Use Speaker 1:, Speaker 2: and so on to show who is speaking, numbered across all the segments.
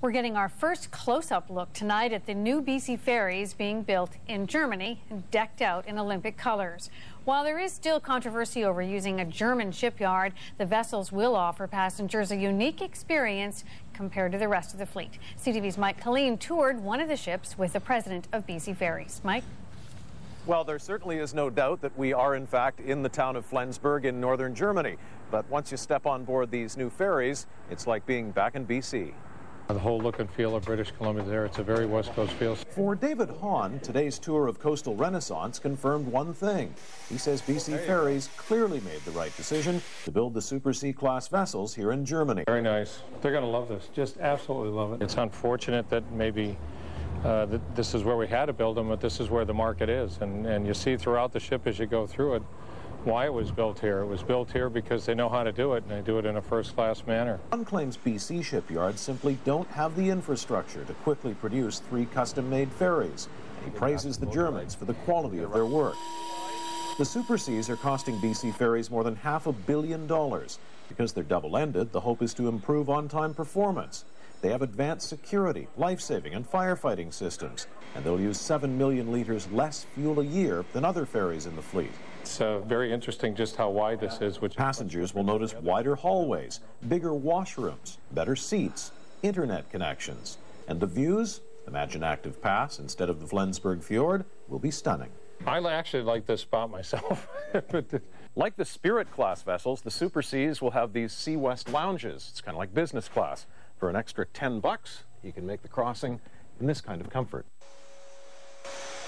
Speaker 1: We're getting our first close-up look tonight at the new BC Ferries being built in Germany and decked out in Olympic colors. While there is still controversy over using a German shipyard, the vessels will offer passengers a unique experience compared to the rest of the fleet. CTV's Mike Kaleem toured one of the ships with the president of BC Ferries. Mike?
Speaker 2: Well, there certainly is no doubt that we are, in fact, in the town of Flensburg in northern Germany. But once you step on board these new ferries, it's like being back in BC.
Speaker 3: The whole look and feel of British Columbia there, it's a very West Coast feel.
Speaker 2: For David Hahn, today's tour of coastal renaissance confirmed one thing. He says BC Ferries clearly made the right decision to build the Super C-class vessels here in Germany.
Speaker 3: Very nice. They're going to love this. Just absolutely love it. It's unfortunate that maybe this is where we had to build them, but this is where the market is. And you see throughout the ship as you go through it, why it was built here. It was built here because they know how to do it, and they do it in a first-class manner.
Speaker 2: Hahn claims BC shipyards simply don't have the infrastructure to quickly produce 3 custom-made ferries. He praises the Germans for the quality of their work. The Super Cs are costing BC Ferries more than $500 million. Because they're double-ended, the hope is to improve on-time performance. They have advanced security, life-saving, and firefighting systems, and they'll use 7 million liters less fuel a year than other ferries in the fleet.
Speaker 3: It's very interesting just how wide this is.
Speaker 2: Passengers will notice wider hallways, bigger washrooms, better seats, internet connections. And the views, imagine Active Pass instead of the Flensburg Fjord, will be stunning.
Speaker 3: I actually like this spot myself.
Speaker 2: Like the Spirit-class vessels, the Super Cs will have these Sea West lounges. It's kind of like business class. For an extra $10, you can make the crossing in this kind of comfort.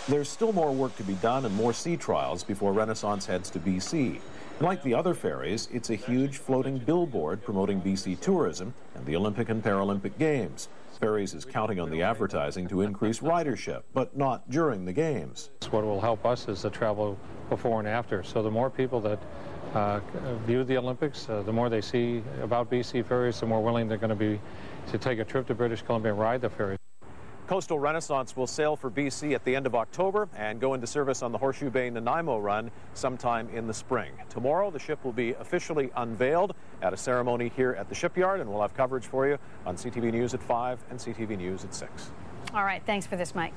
Speaker 2: There's still more work to be done and more sea trials before Renaissance heads to BC. And like the other ferries, it's a huge floating billboard promoting BC tourism and the Olympic and Paralympic Games. Ferries is counting on the advertising to increase ridership, but not during the Games.
Speaker 3: What will help us is the travel before and after. So the more people that view the Olympics, the more they see about BC Ferries, the more willing they're going to be to take a trip to British Columbia and ride the ferry.
Speaker 2: Coastal Renaissance will sail for BC at the end of October and go into service on the Horseshoe Bay Nanaimo run sometime in the spring. Tomorrow, the ship will be officially unveiled at a ceremony here at the shipyard, and we'll have coverage for you on CTV News at 5 and CTV News at 6.
Speaker 1: All right, thanks for this, Mike.